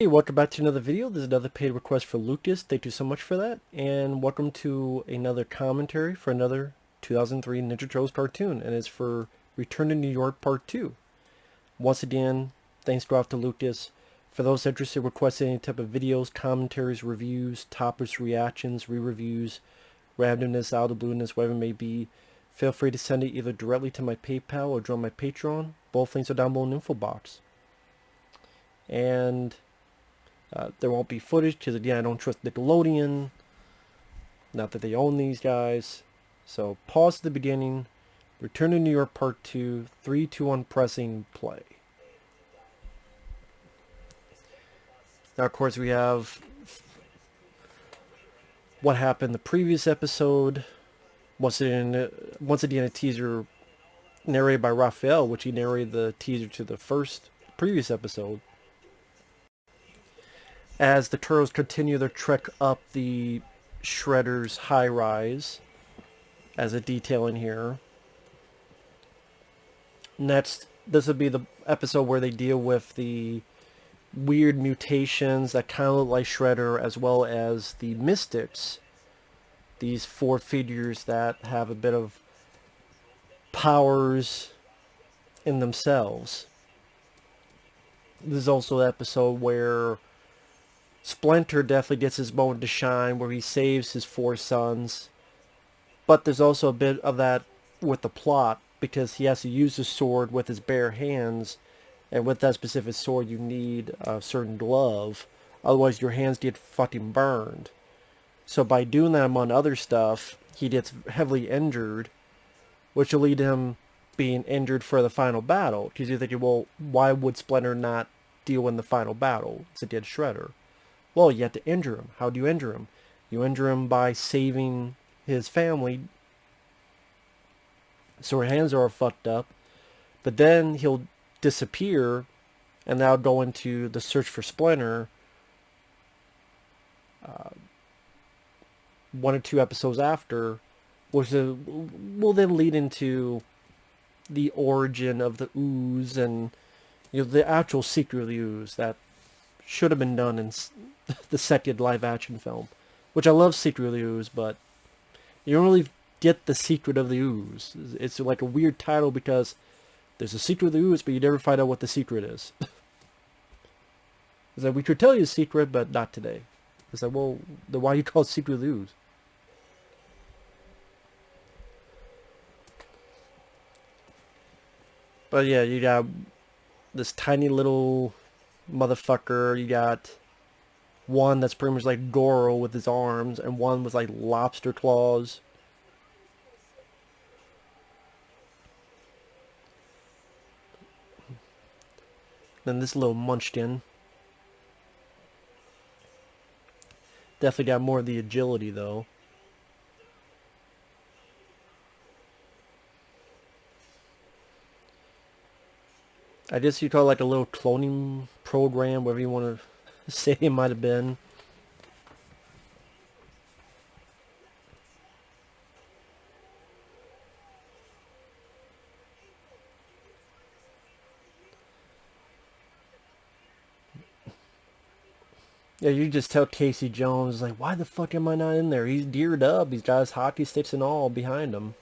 Hey, welcome back to another video. This is another paid request for Lucas. Thank you so much for that. And welcome to another commentary for another 2003 Ninja Turtles cartoon. And it's for Return to New York Part 2. Once again, thanks go out to Lucas. For those interested, request any type of videos, commentaries, reviews, topics, reactions, re-reviews, randomness, out of the blueness, whatever it may be, feel free to send it either directly to my PayPal or join my Patreon. Both links are down below in the info box. And there won't be footage because, again, I don't trust Nickelodeon. Not that they own these guys. So pause at the beginning. Return to New York Part 2. 3, 2, 1, pressing play. Now, of course, we have what happened the previous episode. Once again, a teaser narrated by Raphael, which he narrated the teaser to the previous episode. As the Turtles continue their trek up the Shredder's high-rise, as a detail in here. Next, this would be the episode where they deal with the weird mutations that kind of look like Shredder, as well as the Mystics. These four figures that have a bit of powers in themselves. This is also the episode where Splinter definitely gets his moment to shine, where he saves his four sons. But there's also a bit of that with the plot, because he has to use the sword with his bare hands, and with that specific sword you need a certain glove, otherwise your hands get fucking burned. So by doing that among other stuff, he gets heavily injured, which will lead to him being injured for the final battle. Because you're thinking, well, why would Splinter not deal in the final battle as it did Shredder? Well, you have to injure him. How do you injure him? You injure him by saving his family, so her hands are all fucked up. But then he'll disappear, and now go into the search for Splinter. One or two episodes after, which will then lead into the origin of the ooze and the actual secret of the ooze that should have been done in the second live-action film. Which I love Secret of the Ooze, but you don't really get the secret of the ooze. It's like a weird title because there's a secret of the ooze, but you never find out what the secret is. It's like, we could tell you the secret, but not today. It's like, well, then why do you call it Secret of the Ooze? But yeah, you got this tiny little motherfucker. You got one that's pretty much like Goro with his arms, and one with like lobster claws. Then this little munchkin. Definitely got more of the agility though. I guess you call it like a little cloning program, whatever you want to say it might have been. Yeah, you just tell Casey Jones, like, why the fuck am I not in there? He's geared up. He's got his hockey sticks and all behind him.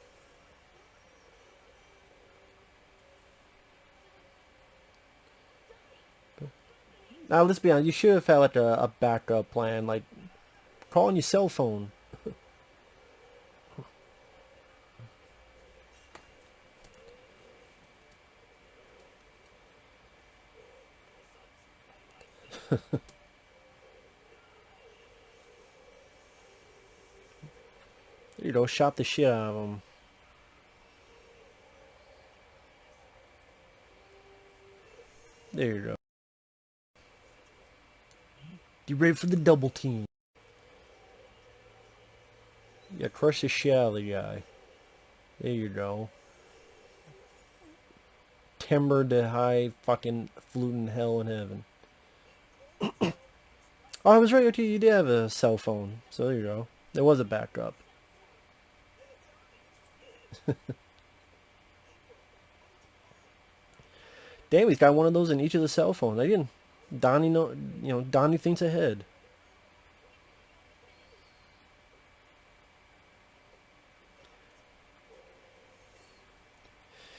Now, let's be honest. You should have had like a backup plan, like calling your cell phone. Shot the shit out of him. There you go. You ready for the double team? Yeah, crush the shit out of the guy. There you go. Timber to high fucking fluting hell in heaven. Oh, I was right. Okay, you did have a cell phone. So there you go. There was a backup. Damn, he's got one of those in each of the cell phones. I didn't Donnie Donnie thinks ahead.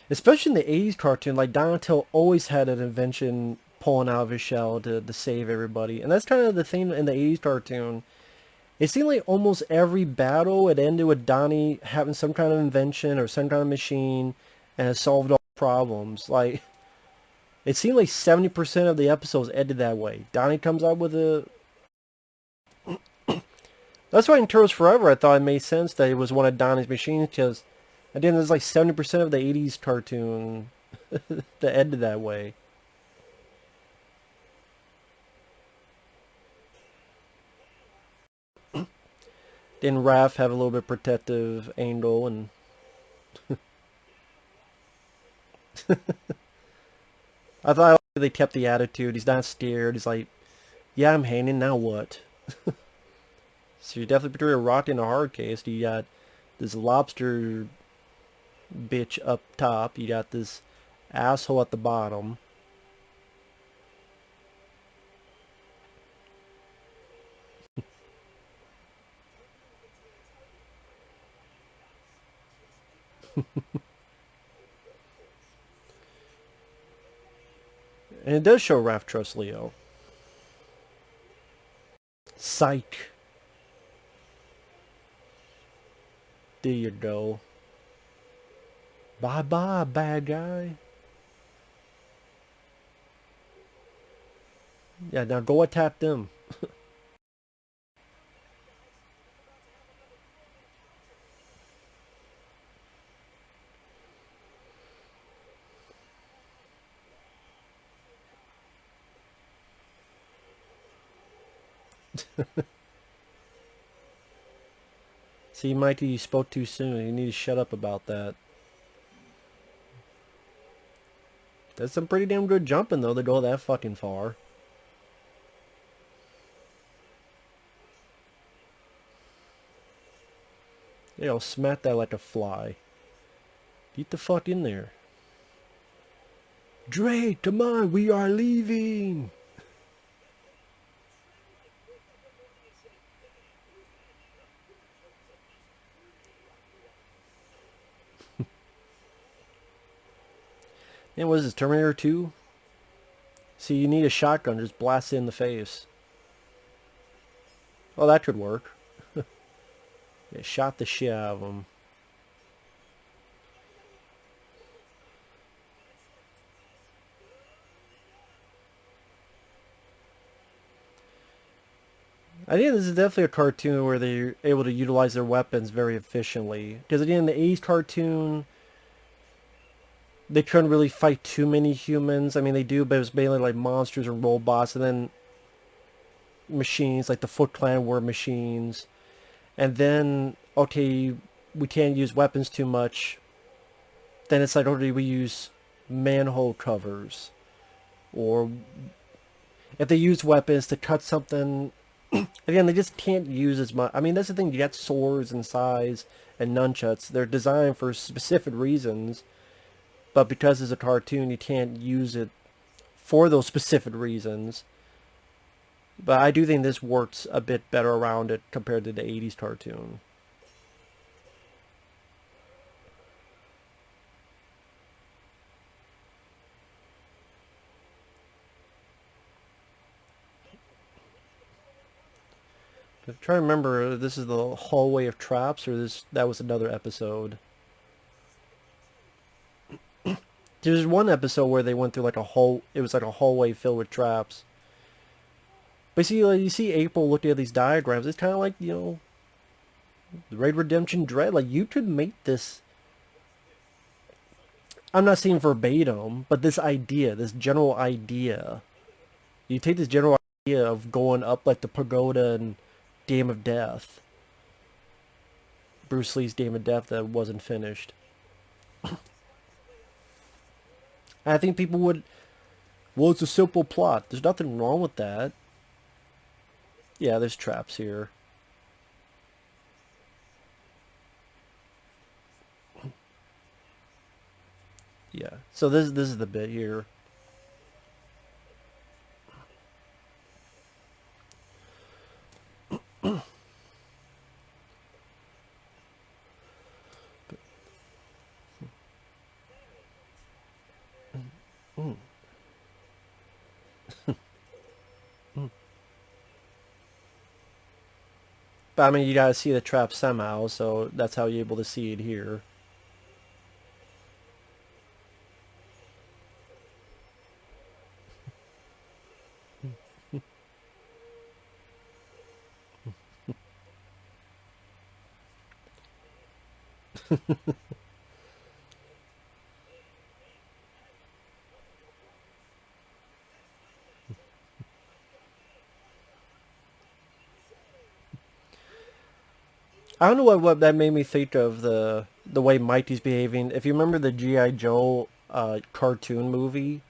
Especially in the 80s cartoon, like Donatello always had an invention pulling out of his shell to save everybody. And that's kind of the thing in the 80s cartoon. It seemed like almost every battle it ended with Donnie having some kind of invention or some kind of machine and has solved all problems. Like it seemed like 70% of the episodes ended that way. Donnie comes out with a. That's why in Turtles Forever I thought it made sense that it was one of Donnie's machines because again there's like 70% of the 80s cartoon that ended that way. Then Raph have a little bit protective angle and I thought they kept the attitude. He's not scared. He's like, yeah, I'm hanging. Now what? So you definitely between a rock and a hard case. You got this lobster bitch up top. You got this asshole at the bottom. And it does show Raph trusts Leo. Psych. There you go. Bye bye, bad guy. Yeah, now go attack them. See, Mikey, you spoke too soon. You need to shut up about that. That's some pretty damn good jumping, though, to go that fucking far. Yeah, I'll smack that like a fly. Get the fuck in there. Drake, come on, we are leaving. And what is this, Terminator 2? See, you need a shotgun, just blast it in the face. Oh, that could work. Yeah, shot the shit out of him. I think this is definitely a cartoon where they're able to utilize their weapons very efficiently. Because again, the 80s cartoon, they couldn't really fight too many humans. I mean, they do, but it was mainly like monsters and robots, and then machines, like the Foot Clan were machines. And then, okay, we can't use weapons too much. Then it's like, okay, we use manhole covers. Or if they use weapons to cut something, again, they just can't use as much. I mean, that's the thing. You got swords and sais and nunchucks. They're designed for specific reasons. But because it's a cartoon, you can't use it for those specific reasons. But I do think this works a bit better around it compared to the 80s cartoon. I'm trying to remember, this is the hallway of traps, or that was another episode. There's one episode where they went through like a hall. It was like a hallway filled with traps. But see, like, you see April looking at these diagrams. It's kind of like the Raid Redemption Dread. Like you could make this. I'm not saying verbatim, but this idea, this general idea. You take this general idea of going up like the pagoda and Game of Death. Bruce Lee's Game of Death that wasn't finished. I think people would. Well, it's a simple plot. There's nothing wrong with that. Yeah, there's traps here. Yeah. So this is the bit here. But I mean, you gotta see the trap somehow, so that's how you're able to see it here. I don't know what that made me think of the way Mikey's behaving. If you remember the G.I. Joe cartoon movie,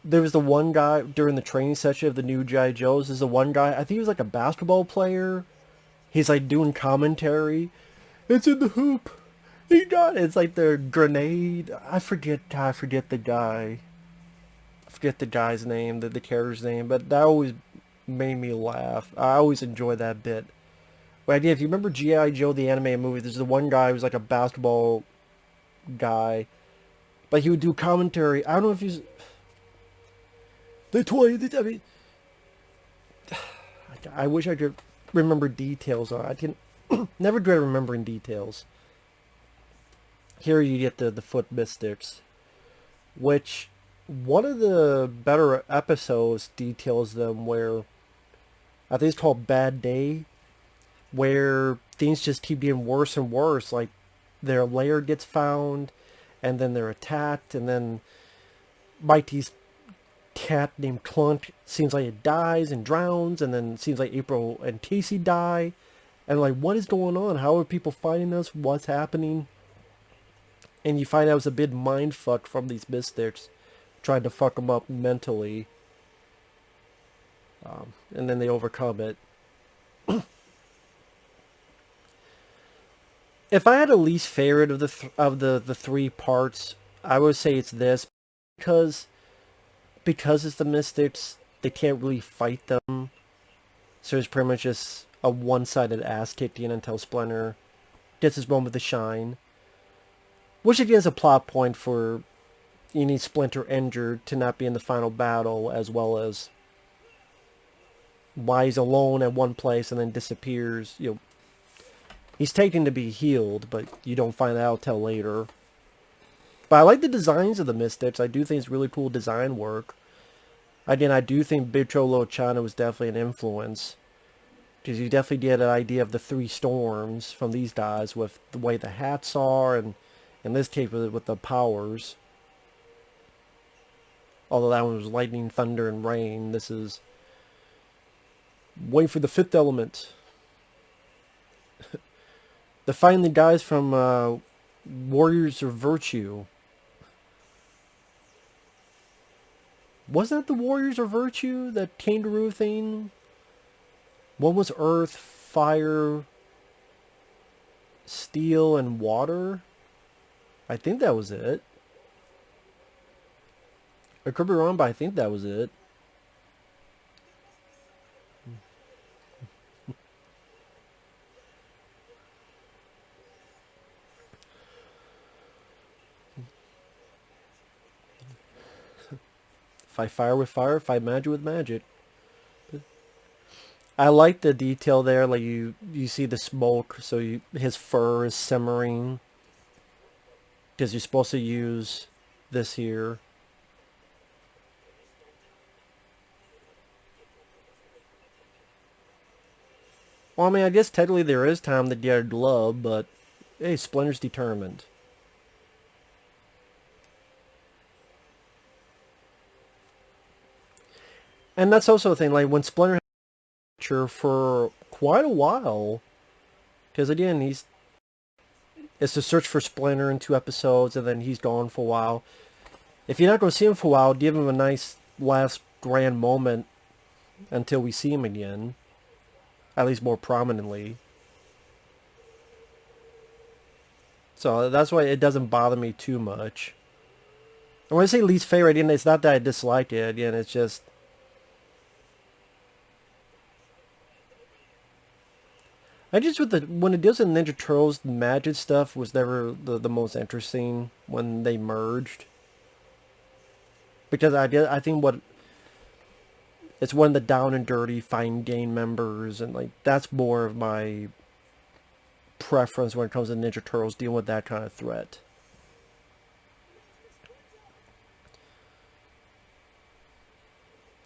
there was the one guy during the training session of the new G.I. Joes. There's the one guy, I think he was like a basketball player. He's like doing commentary. It's in the hoop. He got it. It's like the grenade. I forget the guy. I forget the guy's name, the character's name, but that always made me laugh. I always enjoy that bit. But idea, if you remember G.I. Joe, the animated movie, there's the one guy who's like a basketball guy, but he would do commentary. I don't know if he's the 20. I mean, I wish I could remember details on it. I can never dread remembering details. Here you get the foot mystics, which one of the better episodes details them where I think it's called Bad Day, where things just keep getting worse and worse. Like their lair gets found, and then they're attacked, and then Mighty's cat named Clunk seems like it dies and drowns, and then it seems like April and Casey die. And like, what is going on? How are people fighting us? What's happening? And you find out it's a big mind fuck from these mystics trying to fuck them up mentally. And then they overcome it. If I had a least favorite of the three parts, I would say it's this, because it's the mystics, they can't really fight them. So it's pretty much just a one-sided ass kicking until Splinter gets his moment to shine. Which again is a plot point for you need Splinter injured to not be in the final battle, as well as why he's alone at one place and then disappears. You know, he's taken to be healed, but you don't find out till later. But I like the designs of the Mystics. I do think it's really cool design work. Again, I do think Big Trouble in Little China was definitely an influence, because you definitely get an idea of the three storms from these guys with the way the hats are, and in this case with the powers. Although that one was lightning, thunder, and rain, this is wait for the fifth element. To find the guys from Warriors of Virtue. Wasn't that the Warriors of Virtue, that kangaroo thing? One was earth, fire, steel, and water. I think that was it. I could be wrong, but I think that was it. Fight fire with fire, fight magic with magic. I like the detail there, like you see the smoke, so his fur is simmering, because you're supposed to use this here. Well, I mean, I guess technically there is time to get a glove, but hey, Splinter's determined. And that's also a thing, like when Splinter had a picture for quite a while, because again, it's to search for Splinter in 2 episodes, and then he's gone for a while. If you're not going to see him for a while, give him a nice last grand moment until we see him again, at least more prominently. So that's why it doesn't bother me too much. And when I say least favorite, again, it's not that I dislike it. Again, it's just I just with the when it deals with Ninja Turtles, the magic stuff was never the most interesting when they merged. Because I think what it's one of the down and dirty fine gang members, and like that's more of my preference when it comes to Ninja Turtles dealing with that kind of threat.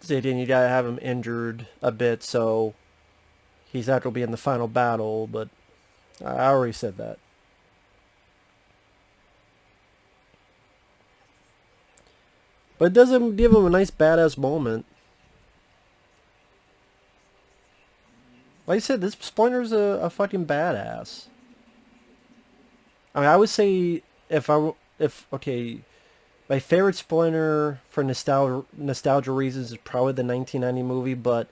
So then you gotta have him injured a bit, so he's not gonna be in the final battle. But I already said that. But it doesn't give him a nice badass moment. Like I said, this Splinter's a fucking badass. I mean, I would say if okay, my favorite Splinter for nostalgia reasons is probably the 1990 movie. But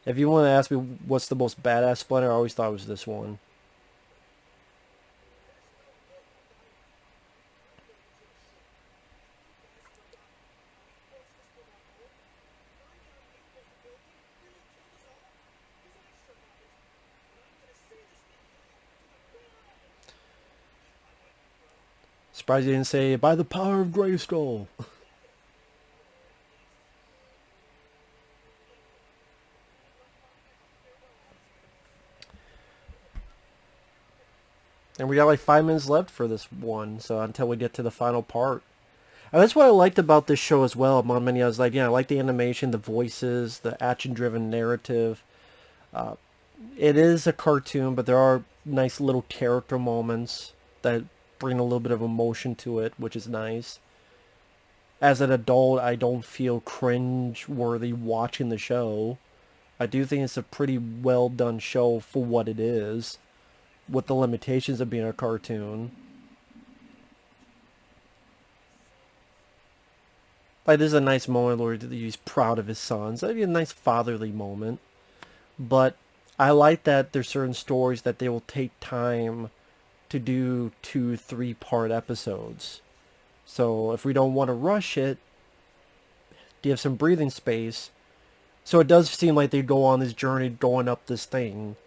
if you want to ask me what's the most badass Splinter, I always thought it was this one. Surprised you didn't say by the power of Grayskull. And we got like 5 minutes left for this one, so until we get to the final part. And that's what I liked about this show as well. Among many, I was like, yeah, I like the animation, the voices, the action-driven narrative. Uh, it is a cartoon, but there are nice little character moments that bring a little bit of emotion to it, which is nice. As an adult, I don't feel cringe-worthy watching the show. I do think it's a pretty well done show for what it is, with the limitations of being a cartoon. Like, there's a nice moment where he's proud of his sons. That'd be a nice fatherly moment. But I like that there's certain stories that they will take time to do 2, 3 part episodes. So if we don't want to rush it, give some breathing space. So it does seem like they go on this journey going up this thing.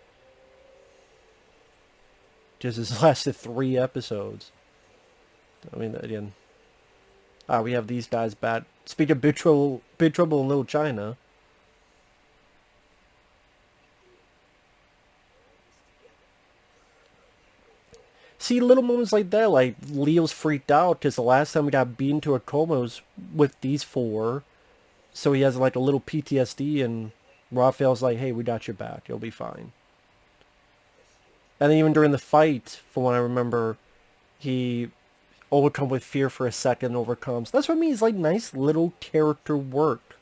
Just has lasted 3 episodes. I mean, again, we have these guys back. Speaking of Big Trouble in Little China. See, little moments like that, like Leo's freaked out because the last time we got beaten to a coma was with these 4. So he has like a little PTSD, and Raphael's like, hey, we got your back. You'll be fine. And then even during the fight, from what I remember, he overcome with fear for a second, overcomes. That's what I mean. It's like nice little character work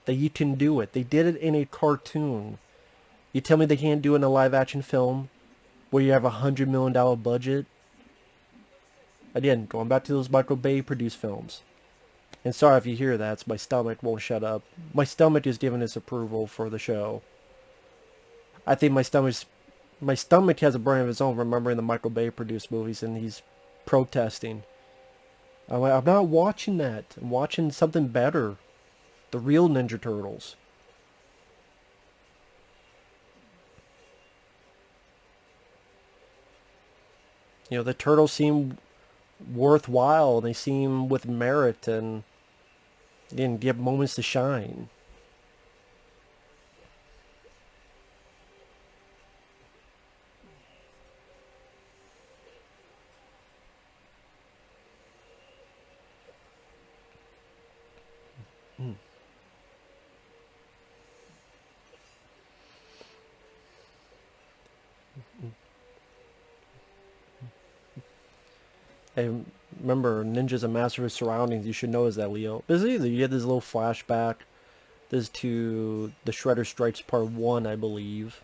that you can do it. They did it in a cartoon. You tell me they can't do it in a live action film where you have $100 million budget? Again, going back to those Michael Bay produced films. And sorry if you hear that, it's my stomach won't shut up. My stomach is giving its approval for the show. I think my stomach has a brain of its own, remembering the Michael Bay produced movies, and he's protesting. I'm not watching that. I'm watching something better. The real Ninja Turtles. You know, the turtles seem worthwhile, and they seem with merit, and give moments to shine. And remember, Ninja's a master of his surroundings. You should know is that, Leo. But it's easy. You get this little flashback. This to the Shredder Strikes Part 1, I believe.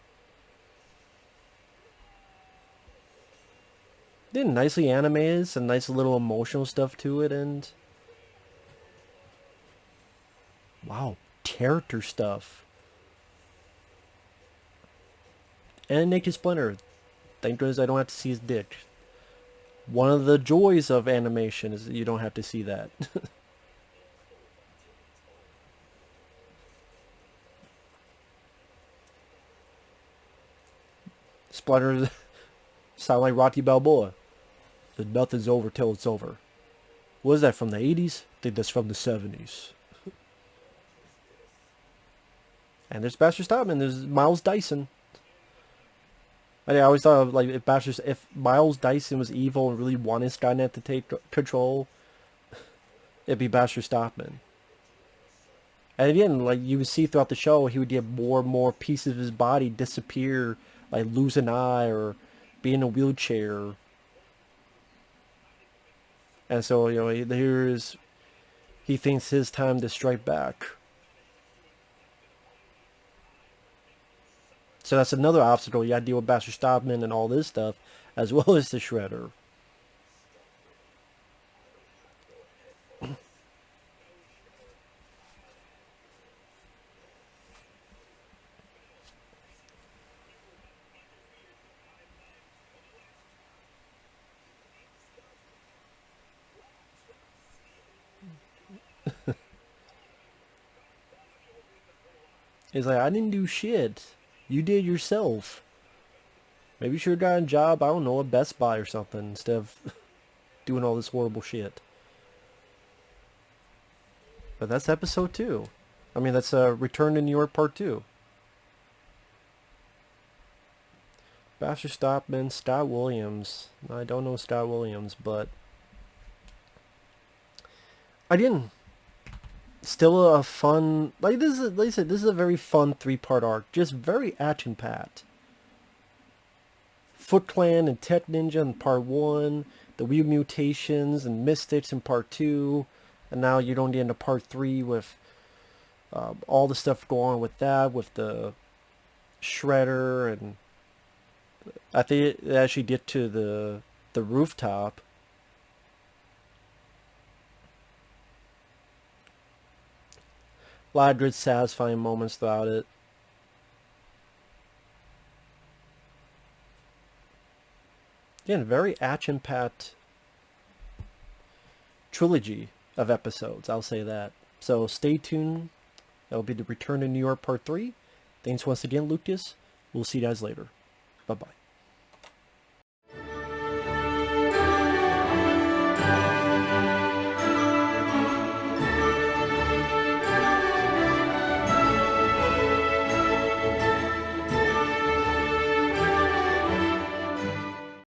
They nicely animated, some nice little emotional stuff to it, and wow, character stuff. And Naked Splinter. Thank goodness I don't have to see his dick. One of the joys of animation is that you don't have to see that. Splinter sound like Rocky Balboa. The nothing's over till it's over. What is that, from the 80s? I think that's from the 70s. And there's Baxter Stockman. There's Miles Dyson. I always thought like if Miles Dyson was evil and really wanted Skynet to take control, it'd be Baxter Stockman. And again, like you would see throughout the show, he would get more and more pieces of his body disappear, like lose an eye or be in a wheelchair. And so, he thinks his time to strike back. So that's another obstacle. You got to deal with Baxter Stockman and all this stuff, as well as the Shredder. He's like, I didn't do shit. You did yourself. Maybe you should have gotten a job, I don't know, at Best Buy or something, instead of doing all this horrible shit. But that's episode 2. I mean, that's Return to New York Part 2. Baxter Stockman, Scott Williams. I don't know Scott Williams, but again, still a fun. Like I said, this is a very fun 3-part arc. Just very action-packed. Foot Clan and Tech Ninja in Part 1, the Weird Mutations and Mystics in Part 2, and now you're going to get into Part 3 with all the stuff going on with that, with the Shredder, and I think it actually get to the rooftop. A lot of good satisfying moments throughout it. Again, very action-packed trilogy of episodes, I'll say that. So stay tuned. That'll be the Return to New York Part 3. Thanks once again, Lucas. We'll see you guys later. Bye-bye.